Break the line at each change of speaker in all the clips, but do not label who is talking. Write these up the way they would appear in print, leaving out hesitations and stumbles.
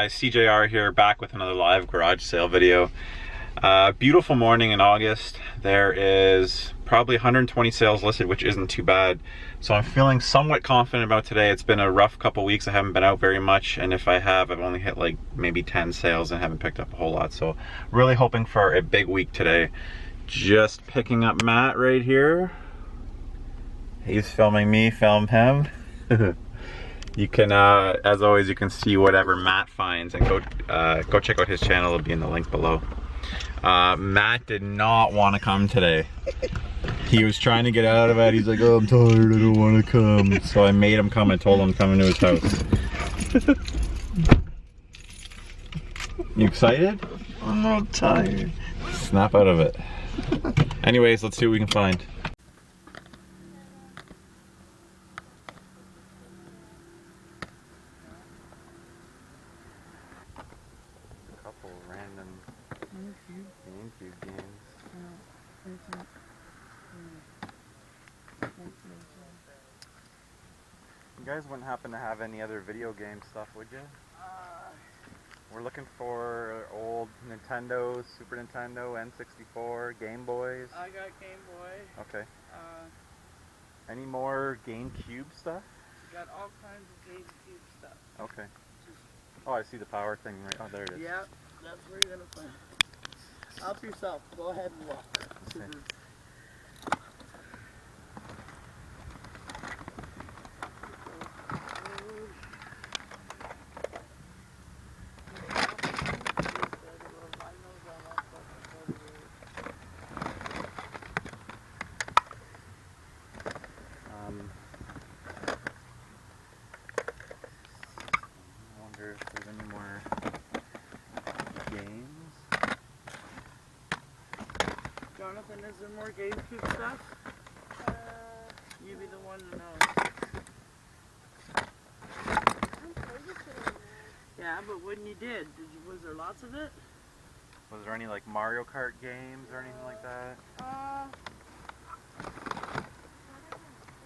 guys, SeeJayAre here, back with another live garage sale video. Beautiful morning in August. There is probably 120 sales listed, which isn't too bad. So I'm feeling somewhat confident about today. It's been a rough couple weeks. I haven't been out very much, and if I have, I've only hit like maybe 10 sales and haven't picked up a whole lot. So really hoping for a big week today. Just picking up Matt right here. He's filming me, film him. You can, as always, you can see whatever Matt finds and go check out his channel. It'll be in the link below. Matt did not want to come today. He was trying to get out of it. He's like, oh, I'm tired, I don't want to come. So I made him come and told him to come into his house. You excited?
I'm not tired.
Snap out of it. Anyways, let's see what we can find. Random GameCube games. You guys wouldn't happen to have any other video game stuff, would you? We're looking for old Nintendos, Super Nintendo, N64, Game Boys.
I got Game Boy.
Okay. Any more GameCube stuff?
Got all kinds of GameCube stuff.
Okay. Oh, I see the power thing right. Oh, there it is.
Yep, that's where you're gonna find it. Help yourself. Go ahead and look.
Okay. I wonder if there's any more games.
Jonathan, is there more GameCube stuff? You be the one to know. Yeah, but when you did was there lots of it?
Was there any like Mario Kart games or anything like that?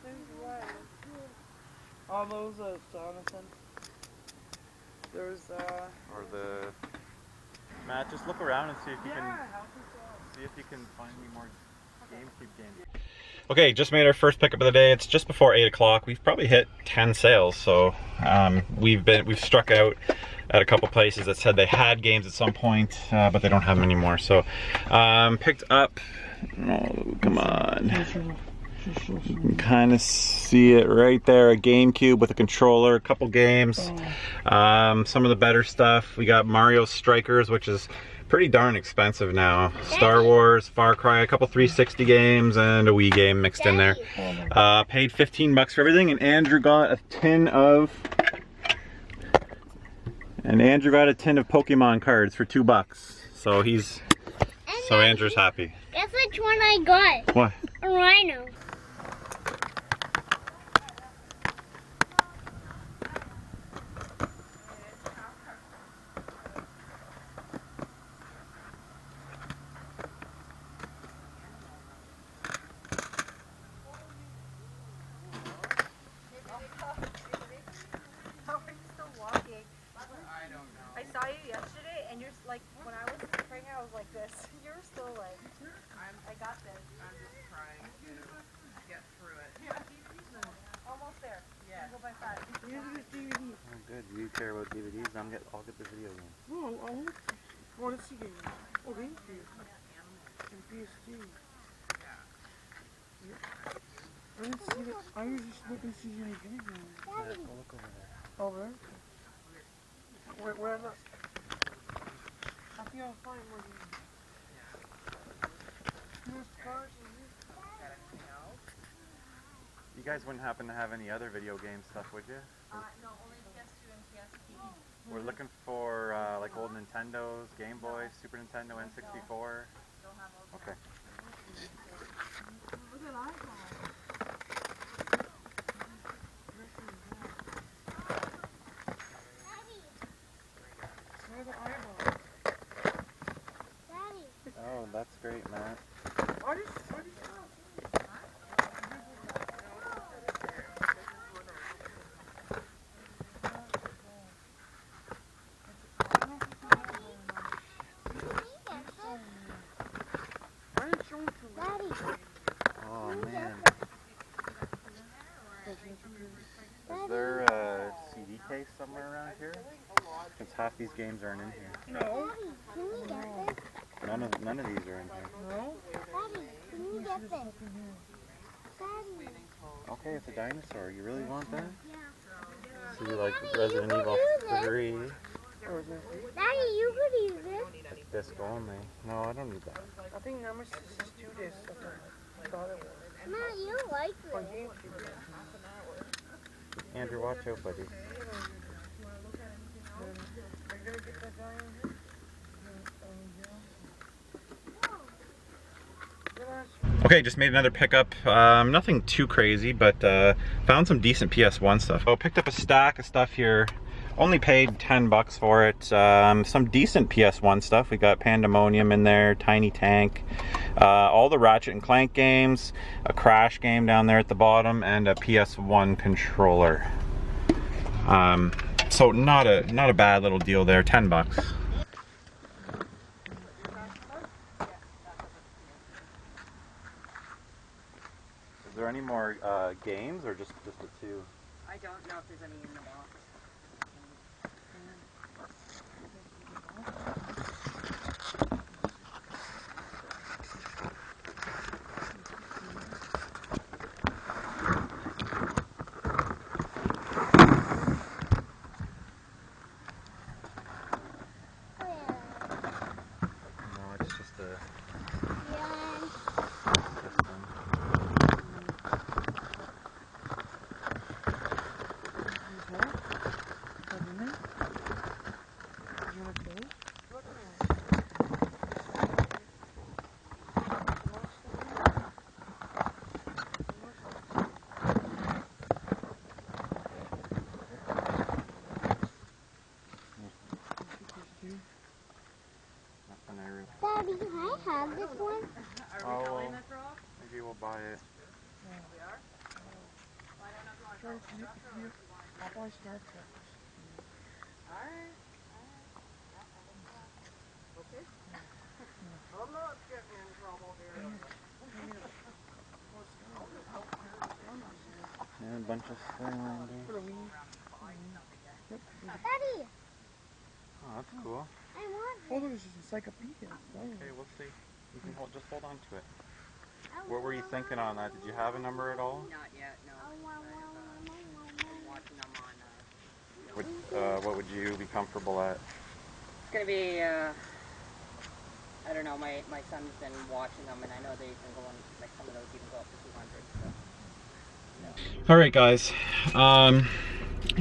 There's one. All those, Jonathan. There's,
Or the... Matt, just look around and see if you
yeah,
can...
help yourself.
See if you can find any more GameCube games. Okay, just made our first pickup of the day. It's just before 8 o'clock. We've probably hit 10 sales, so we've struck out at a couple places that said they had games at some point, but they don't have them anymore. So picked up, oh, come on. You can kind of see it right there, a GameCube with a controller, a couple games. Some of the better stuff. We got Mario Strikers, which is pretty darn expensive now. Star Wars, Far Cry, a couple 360 games, and a Wii game mixed in there. Paid 15 bucks for everything, and Andrew got a tin of Pokemon cards for 2 bucks. So Andrew's happy.
Guess which one I got?
What?
A rhino.
I saw you yesterday, and you're like, when I was pregnant, I was like this. You're still like, I got this.
I'm just trying to get through it.
Almost there. Yeah. Go by 5.
Oh, good. You care about DVDs? I'll get the video game.
No, I want to see games. Oh, GameCube. And PS2. I didn't see it. I was just looking to see any video games.
Yeah, go look over there.
Oh, there? Where look? I think I'll find more games. Used cars and used cars.
You guys wouldn't happen to have any other video game stuff, would you?
No, only PS2 and PSP.
We're looking for like old Nintendos, Game Boys, Super Nintendo, N64. Okay.
Look at iPhone.
Where's the eyeball?
Oh, that's great, Matt.
I just
half these games aren't in here.
No.
Can you get this?
None of these are in here.
No.
Daddy, can you get this? Daddy.
Okay, it's a dinosaur. You really want that?
Yeah.
So you like Resident Evil 3?
Daddy, you could use it.
Disc only. No, I don't need that.
I think Nemesis is 2 days. I thought it was.
Matt, you like
On
it.
GameCube.
Andrew, watch out, buddy.
Are you gonna get that guy in here?
Okay, just made another pickup. Nothing too crazy, but found some decent PS1 stuff. So picked up a stack of stuff here. Only paid 10 bucks for it. Some decent PS1 stuff. We got Pandemonium in there, Tiny Tank, all the Ratchet and Clank games, a Crash game down there at the bottom, and a PS1 controller. So not a bad little deal there. 10 bucks. Is there any more games or just the 2?
I don't know if there's any in the box.
No, it's just a...
Yeah.
this one.
Daddy, can I have this one?
Are we selling this rock?
Maybe we'll buy it.
We are? Well, I don't know if you want to sell the truck or if you want to...
I'll buy Star Trek.
Alright. Okay. I'm not getting in trouble here.
And a bunch of Skylanders.
Daddy,
Oh, that's cool.
I want
Oh, there's just encyclopedia.
Okay, we'll see. You can just hold on to it.
I
What were you thinking on that? Did you have a number at all?
Not yet, no. I'm watching them on...
What would you be comfortable at?
It's gonna be, I don't know, my son's been watching them and I know they can go on, like some of those even go up to 200, so.
All right, guys.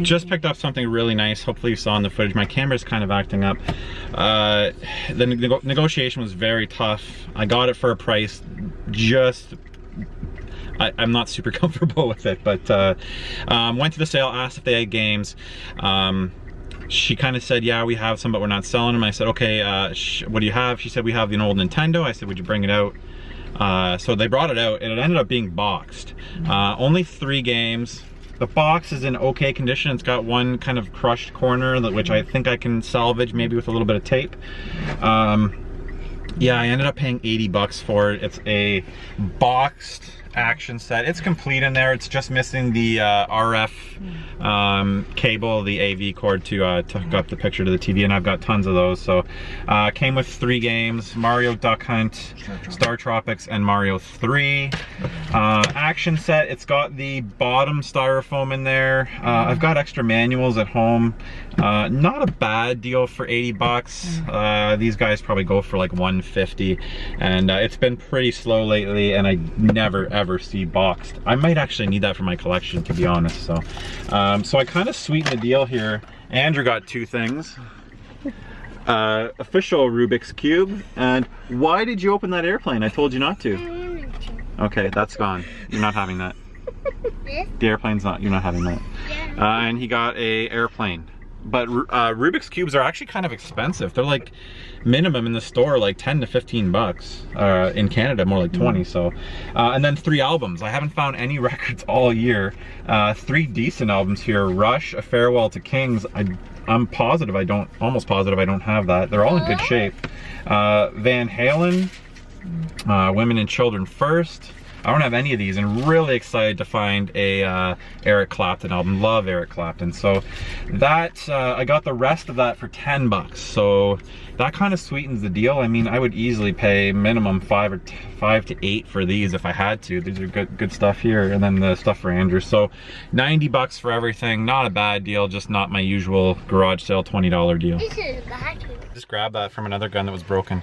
Just picked up something really nice. Hopefully you saw in the footage. My camera's kind of acting up. The negotiation was very tough. I got it for a price just... I'm not super comfortable with it, but went to the sale, asked if they had games. She kind of said, yeah, we have some, but we're not selling them. I said, okay, what do you have? She said, we have an old Nintendo. I said, would you bring it out? So they brought it out, and it ended up being boxed. Only 3 games. The box is in okay condition. It's got one kind of crushed corner, which I think I can salvage, maybe with a little bit of tape. Yeah, I ended up paying 80 bucks for it. It's a boxed action set. It's complete in there. It's just missing the RF cable, the AV cord to hook up the picture to the TV, and I've got tons of those. So came with 3 games: Mario Duck Hunt, Star Tropics, and Mario 3. Action set. It's got the bottom styrofoam in there. I've got extra manuals at home. Not a bad deal for 80 bucks. These guys probably go for like 150, and it's been pretty slow lately, and I never ever see boxed. I might actually need that for my collection, to be honest. So so I kind of sweetened the deal here. Andrew got 2 things. Official Rubik's Cube. And why did you open that airplane? I told you not to.
I wanted to.
Okay, that's gone. You're not having that.
This?
The airplane's not, you're not having that.
Yeah.
And he got a airplane. But Rubik's Cubes are actually kind of expensive. They're like minimum in the store like 10 to 15 bucks. In Canada, more like 20. So, and then 3 albums. I haven't found any records all year. 3 decent albums here. Rush, A Farewell to Kings. I'm positive I don't, almost positive I don't have that. They're all in good shape. Van Halen, Women and Children First, I don't have any of these, and really excited to find a Eric Clapton album. Love Eric Clapton. So that I got the rest of that for 10 bucks. So that kind of sweetens the deal. I mean, I would easily pay minimum 5 to 8 for these if I had to. These are good stuff here, and then the stuff for Andrew. So 90 bucks for everything. Not a bad deal, just not my usual garage sale $20 deal.
This is bad.
Just grabbed that from another gun that was broken.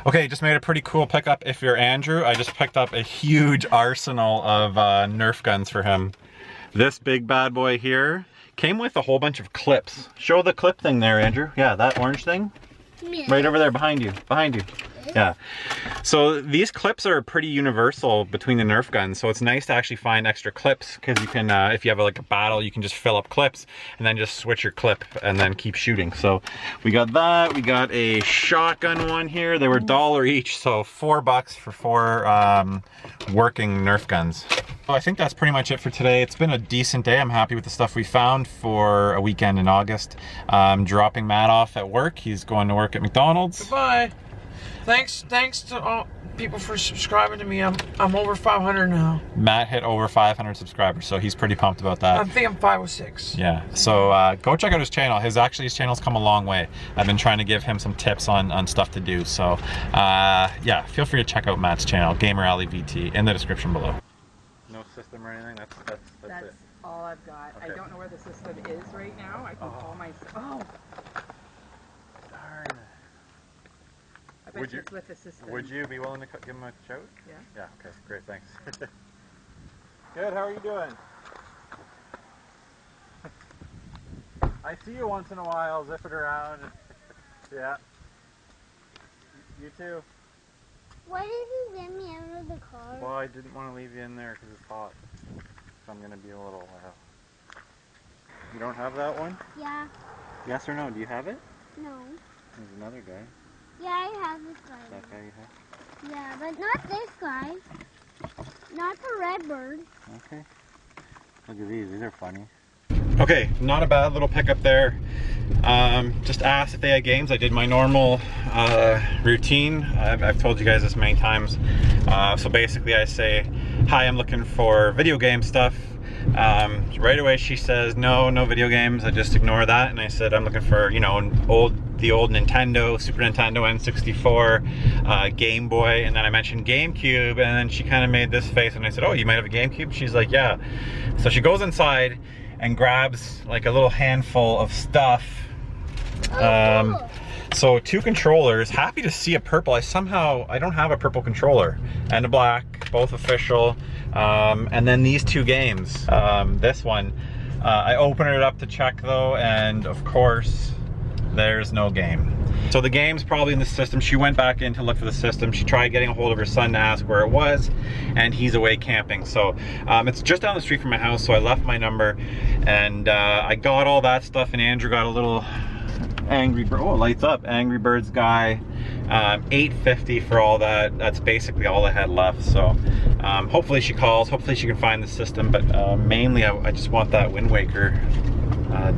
Okay, just made a pretty cool pickup. If you're Andrew, I just picked up a huge arsenal of Nerf guns for him. This big bad boy here came with a whole bunch of clips. Show the clip thing there, Andrew. Yeah, that orange thing. Right over there, behind you, Yeah. So these clips are pretty universal between the Nerf guns, so it's nice to actually find extra clips, because you can, if you have like a battle, you can just fill up clips and then just switch your clip and then keep shooting. So we got that. We got a shotgun one here. They were $1 each, so 4 bucks for 4 working Nerf guns. Well, I think that's pretty much it for today. It's been a decent day. I'm happy with the stuff we found for a weekend in August. I'm dropping Matt off at work. He's going to work at McDonald's.
Goodbye. Thanks to all people for subscribing to me. I'm over 500 now.
Matt hit over 500 subscribers, so he's pretty pumped about that.
I think I'm 5 or 6.
Yeah, so go check out his channel. His channel's come a long way. I've been trying to give him some tips on stuff to do. So yeah, feel free to check out Matt's channel, Gamer Alley VT, in the description below. No system or anything? That's it.
all I've got.
Okay.
I don't know where the system is right now. I can call my... Oh!
Darn.
I bet it's with the system.
Would you be willing to give him a shout?
Yeah.
Yeah, okay, great, thanks. Good, how are you doing? I see you once in a while, zipping around. Yeah. You too.
Why did you get me out of the car?
Well, I didn't want to leave you in there because it's hot. So I'm going to be a little... You don't have that one?
Yeah.
Yes or no? Do you have it?
No.
There's another guy.
Yeah, I have this guy.
That guy you have?
Yeah, but not this guy. Not the red bird.
Okay. Look at these are funny. Okay, not a bad little pickup there. Just asked if they had games. I did my normal routine. I've told you guys this many times. So basically I say, hi, I'm looking for video game stuff. Right away she says, no video games. I just ignore that, and I said I'm looking for, you know, the old Nintendo, Super Nintendo, N64, Game Boy, and then I mentioned GameCube, and then she kind of made this face, and I said, oh, you might have a GameCube? She's like, yeah. So she goes inside and grabs like a little handful of stuff.
Cool.
So 2 controllers. Happy to see a purple. I don't have a purple controller, and a black, both official. And then these 2 games. This one, I opened it up to check though, and of course, there's no game. So the game's probably in the system. She went back in to look for the system. She tried getting a hold of her son to ask where it was, and he's away camping. So it's just down the street from my house, so I left my number, and I got all that stuff, and Andrew got a little Angry Bird, oh, it lights up, Angry Birds guy, $8.50 for all that. That's basically all I had left. So hopefully she calls, hopefully she can find the system, but mainly I just want that Wind Waker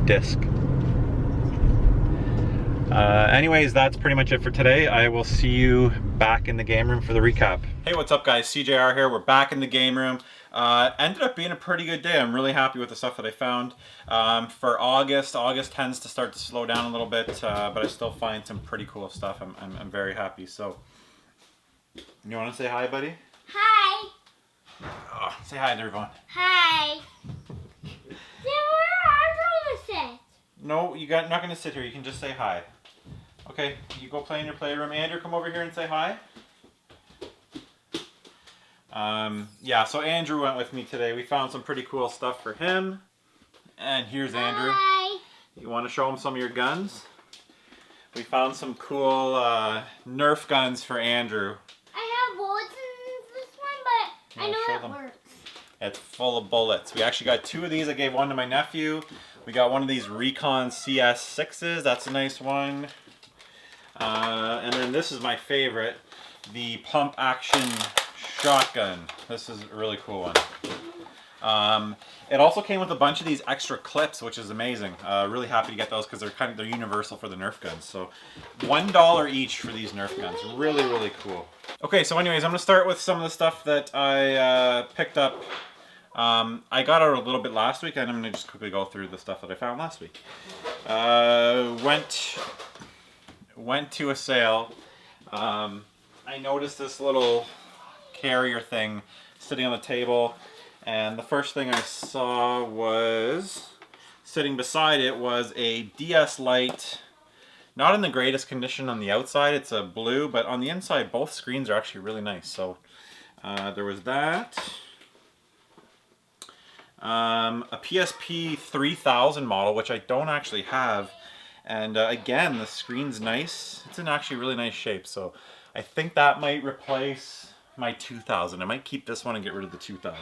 disc. Anyways, that's pretty much it for today. I will see you back in the game room for the recap. Hey, what's up guys? SeeJayAre here. We're back in the game room. Ended up being a pretty good day. I'm really happy with the stuff that I found. For August tends to start to slow down a little bit, but I still find some pretty cool stuff. I'm very happy. So, you want to say hi, buddy?
Hi.
Oh, say hi to everyone.
Hi. Then where are you going to sit?
No, you're not going to sit here. You can just say hi. Okay, you go play in your playroom. Andrew, come over here and say hi. Yeah, so Andrew went with me today. We found some pretty cool stuff for him. And here's Andrew.
Hi.
You want to show him some of your guns? We found some cool Nerf guns for Andrew.
I have bullets in this one, but I know it works.
It's full of bullets. We actually got 2 of these. I gave one to my nephew. We got one of these Recon CS6s. That's a nice one. And then this is my favorite, the pump action shotgun. This is a really cool one. It also came with a bunch of these extra clips, which is amazing. Really happy to get those because they're universal for the Nerf guns. So $1 each for these Nerf guns. Really, really cool. Okay, so anyways, I'm going to start with some of the stuff that I picked up. I got out a little bit last week, and I'm going to just quickly go through the stuff that I found last week. Went to a sale. I noticed this little carrier thing sitting on the table, and the first thing I saw was, sitting beside it was a DS Lite. Not in the greatest condition on the outside, it's a blue, but on the inside both screens are actually really nice. So there was that. A PSP 3000 model, which I don't actually have. And again, the screen's nice. It's in actually really nice shape. So I think that might replace my 2000. I might keep this one and get rid of the 2000.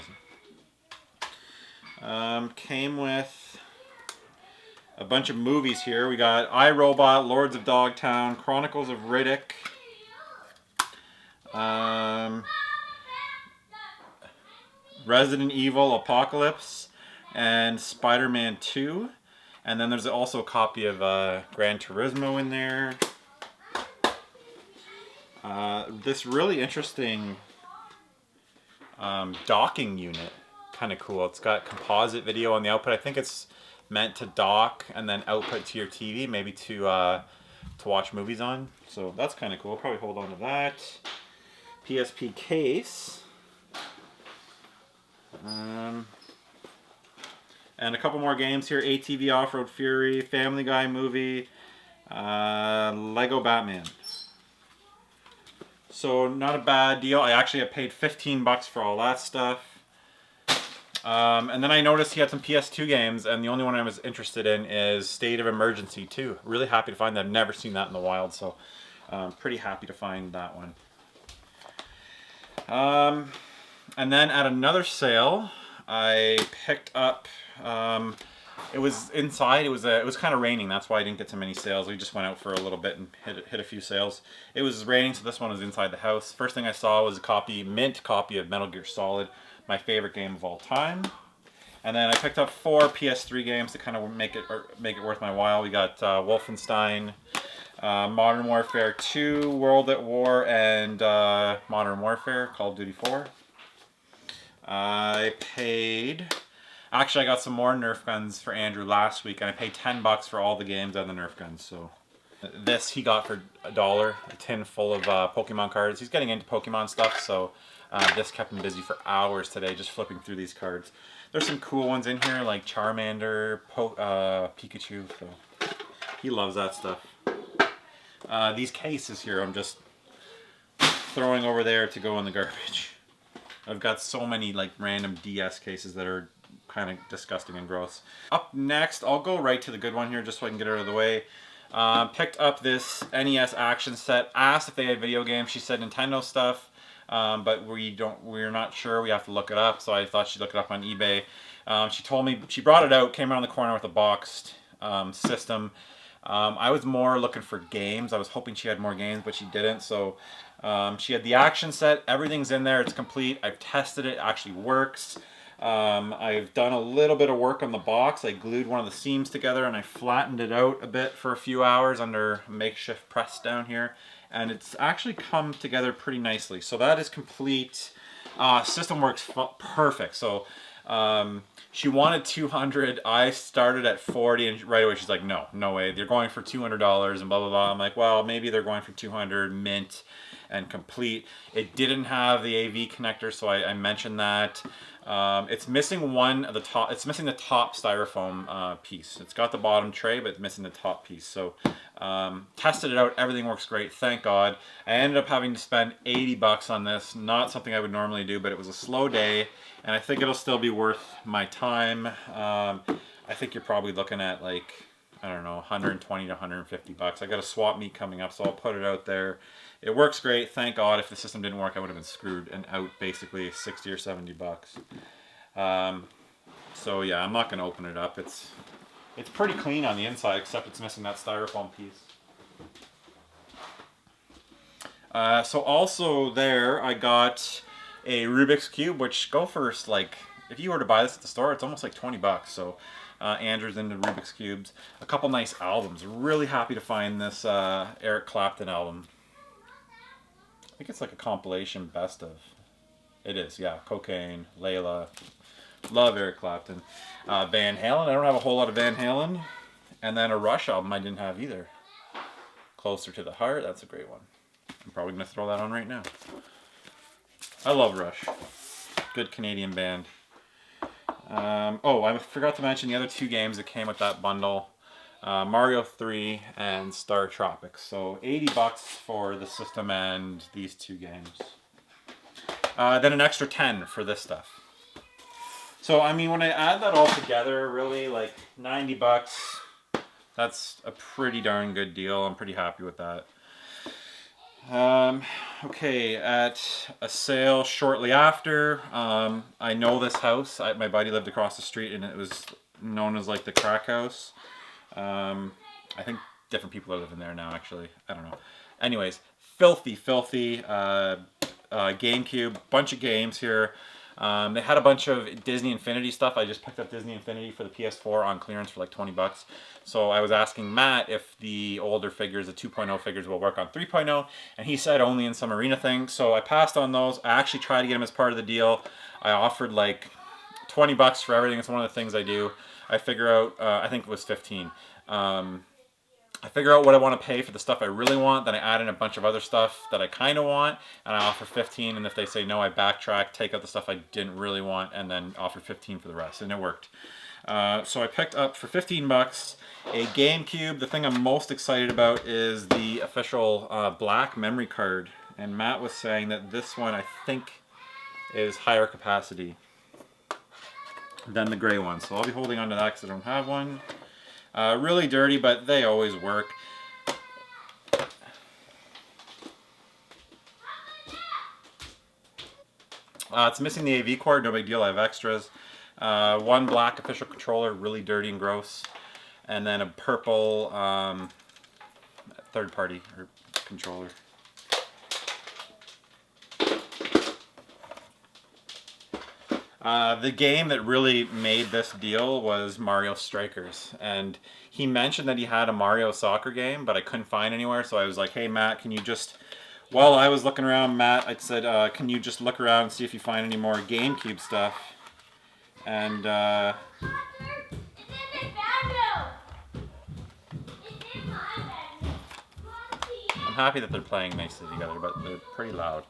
Came with a bunch of movies here. We got iRobot, Lords of Dogtown, Chronicles of Riddick, Resident Evil Apocalypse, and Spider-Man 2. And then there's also a copy of Gran Turismo in there. This really interesting docking unit. Kind of cool. It's got composite video on the output. I think it's meant to dock and then output to your TV, maybe to watch movies on. So that's kind of cool. Probably hold on to that. PSP case. And a couple more games here. ATV Off-Road Fury, Family Guy movie, Lego Batman. So not a bad deal. I actually have paid 15 bucks for all that stuff. And then I noticed he had some PS2 games, and the only one I was interested in is State of Emergency 2. Really happy to find that. I've never seen that in the wild, so pretty happy to find that one. And then at another sale, I picked up, it was inside, it was kind of raining, that's why I didn't get to many sales. We just went out for a little bit and hit a few sales. It was raining, so this one was inside the house. First thing I saw was a mint copy of Metal Gear Solid, my favorite game of all time. And then I picked up 4 PS3 games to kind of make it worth my while. We got Wolfenstein, Modern Warfare 2, World at War, and Modern Warfare, Call of Duty 4. Actually I got some more Nerf guns for Andrew last week, and I paid 10 bucks for all the games and the Nerf guns. So this he got for $1, a tin full of Pokemon cards. He's getting into Pokemon stuff, so this kept him busy for hours today, just flipping through these cards. There's some cool ones in here, like Charmander, Pikachu, so he loves that stuff. These cases here, I'm just throwing over there to go in the garbage. I've got so many like random DS cases that are kind of disgusting and gross. Up next, I'll go right to the good one here just so I can get it out of the way. Picked up this NES action set. Asked if they had video games. She said Nintendo stuff, but we're not sure. We have to look it up. So I thought she'd look it up on eBay. She told me she brought it out, came around the corner with a boxed system. I was more looking for games. I was hoping she had more games, but she didn't. So she had the action set. Everything's in there. It's complete. I've tested it. It actually works. I've done a little bit of work on the box. I glued one of the seams together and I flattened it out a bit for a few hours under a makeshift press down here. And it's actually come together pretty nicely. So that is complete. System works perfect. So she wanted 200. I started at 40, and right away she's like, no way. They're going for $200 and blah, blah, blah. I'm like, well, maybe they're going for 200 mint and complete. It didn't have the AV connector, so I mentioned that. It's missing one of the top. It's missing the top styrofoam piece. It's got the bottom tray, but it's missing the top piece. So tested it out. Everything works great. Thank God. I ended up having to spend 80 bucks on this. Not something I would normally do, but it was a slow day, and I think it'll still be worth my time. I think you're probably looking at like, I don't know, 120 to 150 bucks. I got a swap meet coming up, so I'll put it out there. It works great, thank God. If the system didn't work, I would have been screwed and out basically 60 or 70 bucks. So yeah, I'm not going to open it up. It's pretty clean on the inside, except it's missing that styrofoam piece. So also there, I got a Rubik's Cube, which go for like, if you were to buy this at the store, it's almost like 20 bucks. So Andrew's into Rubik's Cubes. A couple nice albums. Really happy to find this Eric Clapton album. think it's like a compilation best of. It is, yeah. Cocaine, Layla. Love Eric Clapton. Van Halen. I don't have a whole lot of Van Halen. And then a Rush album I didn't have either. Closer to the Heart. That's a great one. I'm probably going to throw that on right now. I love Rush. Good Canadian band. Oh, I forgot to mention the other 2 games that came with that bundle. Mario 3 and Star Tropics. So $80 for the system and these 2 games. Then an extra 10 for this stuff. So I mean, when I add that all together, really like $90. That's a pretty darn good deal. I'm pretty happy with that. Okay, at a sale shortly after, I know this house. My buddy lived across the street, and it was known as like the crack house. I think different people are living there now, actually. I don't know. Anyways, filthy GameCube, bunch of games here. They had a bunch of Disney Infinity stuff. I just picked up Disney Infinity for the PS4 on clearance for like $20. So I was asking Matt if the older figures, the 2.0 figures, will work on 3.0, and he said only in some arena things. So I passed on those. I actually tried to get them as part of the deal. I offered like $20 for everything. It's one of the things I do. I figure out, I think it was 15. I figure out what I want to pay for the stuff I really want, then I add in a bunch of other stuff that I kind of want, and I offer 15, and if they say no, I backtrack, take out the stuff I didn't really want, and then offer 15 for the rest, and it worked. So I picked up for $15 a GameCube. The thing I'm most excited about is the official black memory card, and Matt was saying that this one, I think, is higher capacity than the gray one, so I'll be holding on to that because I don't have one. Really dirty, but they always work. It's missing the AV cord, no big deal, I have extras. One black official controller, really dirty and gross. And then a purple third-party controller. The game that really made this deal was Mario Strikers, and he mentioned that he had a Mario soccer game, but I couldn't find anywhere, so I was like, hey Matt, can you just, while I was looking around, Matt, I said, can you just look around and see if you find any more GameCube stuff? And
It's in the bedroom. It's in my bedroom.
I'm happy that they're playing nicely together, but they're pretty loud.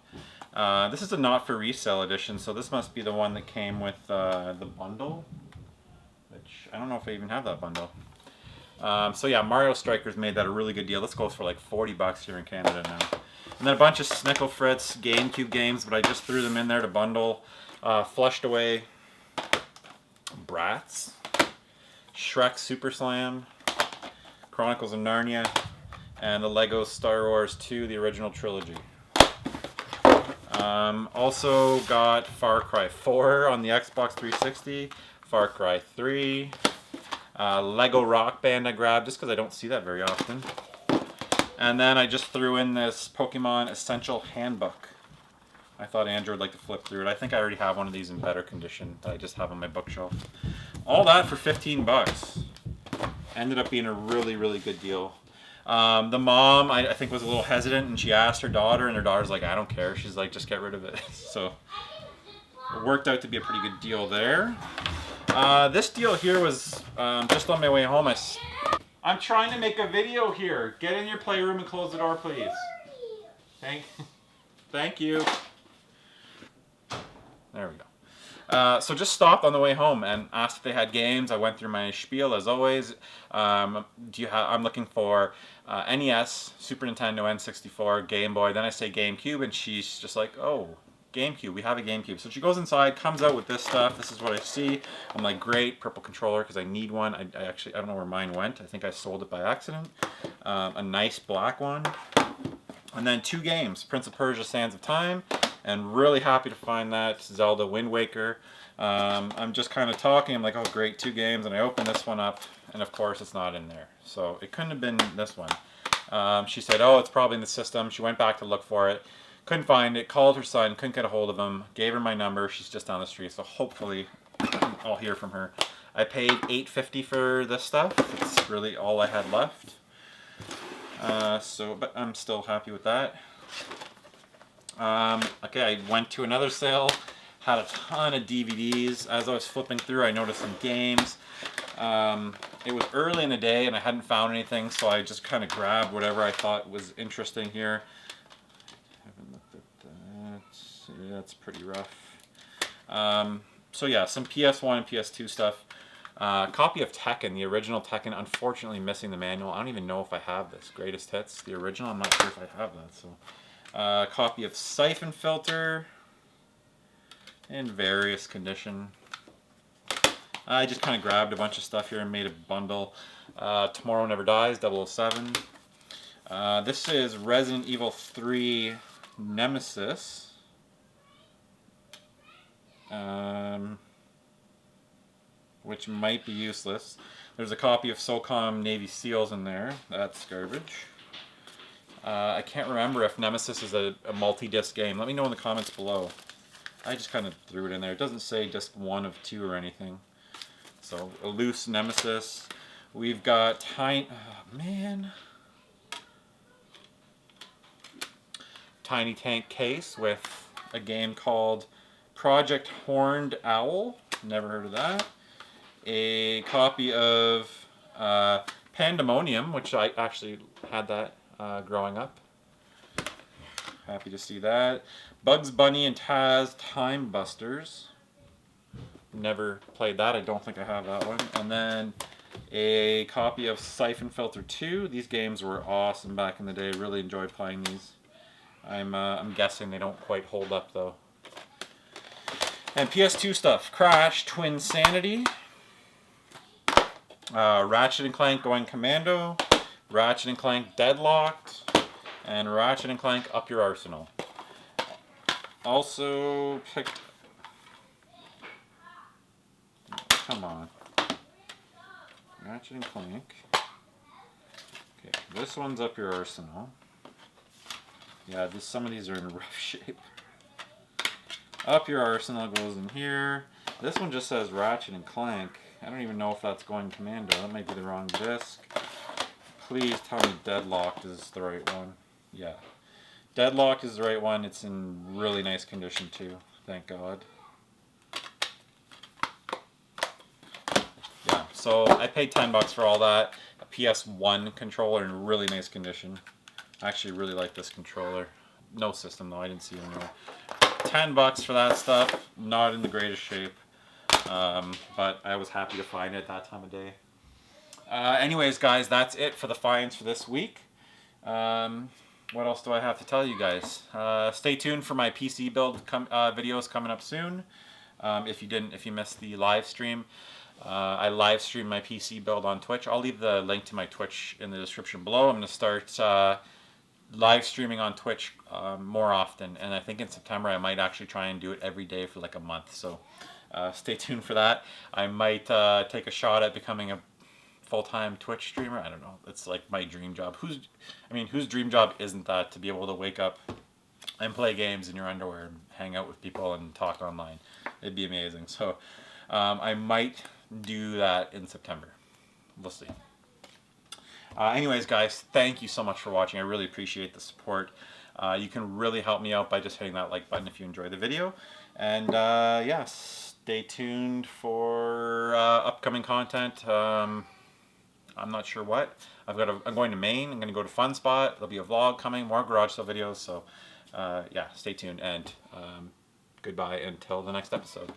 This is a not for resale edition, so this must be the one that came with the bundle, which I don't know if I even have that bundle. So yeah, Mario Strikers made that a really good deal. This goes for like $40 here in Canada now. And then a bunch of Snickle Fritz GameCube games, but I just threw them in there to bundle. Flushed Away, Bratz, Shrek Super Slam, Chronicles of Narnia, and the Lego Star Wars 2, the original trilogy. Also got Far Cry 4 on the Xbox 360, Far Cry 3, Lego Rock Band I grabbed just because I don't see that very often. And then I just threw in this Pokemon Essential Handbook. I thought Andrew would like to flip through it. I think I already have one of these in better condition that I just have on my bookshelf. All that for $15. Ended up being a really, really good deal. The mom, I think, was a little hesitant, and she asked her daughter, and her daughter's like, I don't care. She's like, just get rid of it. So it worked out to be a pretty good deal there. This deal here was just on my way home. I'm trying to make a video here. Get in your playroom and close the door, please. Thank you. There we go. So just stopped on the way home and asked if they had games. I went through my spiel as always. I'm looking for NES, Super Nintendo, N64, Game Boy. Then I say GameCube, and she's just like, oh, GameCube, we have a GameCube. So she goes inside, comes out with this stuff. This is what I see. I'm like, great, purple controller, because I need one. I don't know where mine went. I think I sold it by accident. A nice black one. And then 2 games, Prince of Persia, Sands of Time, and really happy to find that, Zelda Wind Waker. I'm just kind of talking, I'm like, oh great, 2 games, and I open this one up, and of course it's not in there. So it couldn't have been this one. She said, oh, it's probably in the system. She went back to look for it, couldn't find it, called her son, couldn't get a hold of him, gave her my number, she's just down the street, so hopefully I'll hear from her. I paid $8.50 for this stuff. It's really all I had left. But I'm still happy with that. Okay, I went to another sale, had a ton of DVDs. As I was flipping through, I noticed some games. It was early in the day and I hadn't found anything, so I just kind of grabbed whatever I thought was interesting here. Haven't looked at that. Yeah, that's pretty rough. So yeah, some PS1 and PS2 stuff. Copy of Tekken, the original Tekken, unfortunately missing the manual. I don't even know if I have this. Greatest Hits, the original, I'm not sure if I have that. So, copy of Siphon Filter, in various condition. I just kind of grabbed a bunch of stuff here and made a bundle. Tomorrow Never Dies, 007. This is Resident Evil 3 Nemesis. Which might be useless. There's a copy of SOCOM Navy SEALs in there. That's garbage. I can't remember if Nemesis is a multi-disc game. Let me know in the comments below. I just kind of threw it in there. It doesn't say disc 1 of 2 or anything. So, a loose Nemesis. We've got Tiny Tank case with a game called Project Horned Owl. Never heard of that. A copy of Pandemonium, which I actually had that growing up. Happy to see that. Bugs Bunny and Taz Time Busters. Never played that. I don't think I have that one. And then a copy of Siphon Filter 2. These games were awesome back in the day. Really enjoyed playing these. I'm guessing they don't quite hold up though. And PS2 stuff. Crash Twin Sanity. Ratchet & Clank Going Commando, Ratchet & Clank Deadlocked, and Ratchet & Clank Up Your Arsenal. Also picked... Come on. Ratchet & Clank. Okay, this one's Up Your Arsenal. Yeah, some of these are in rough shape. Up Your Arsenal goes in here. This one just says Ratchet & Clank. I don't even know if that's Going Commando. That might be the wrong disc. Please tell me Deadlocked is the right one. Yeah. Deadlocked is the right one. It's in really nice condition too. Thank God. Yeah, so I paid $10 for all that. A PS1 controller in really nice condition. I actually really like this controller. No system though, I didn't see it anywhere. $10 for that stuff. Not in the greatest shape. But I was happy to find it that time of day. Anyways, guys, that's it for the finds for this week. What else do I have to tell you guys? Stay tuned for my PC build videos coming up soon. If you missed the live stream, I live stream my PC build on Twitch. I'll leave the link to my Twitch in the description below. I'm going to start live streaming on Twitch more often, and I think in September I might actually try and do it every day for like a month. So. Stay tuned for that. I might take a shot at becoming a full-time Twitch streamer. I don't know. It's like my dream job. Whose dream job isn't that, to be able to wake up and play games in your underwear and hang out with people and talk online? It'd be amazing. So I might do that in September. We'll see. Anyways, guys, thank you so much for watching. I really appreciate the support. You can really help me out by just hitting that like button if you enjoy the video. And yeah, stay tuned for upcoming content. I'm not sure what. I'm going to Maine. I'm going to go to Fun Spot. There'll be a vlog coming, more garage sale videos. So yeah, stay tuned, and goodbye until the next episode.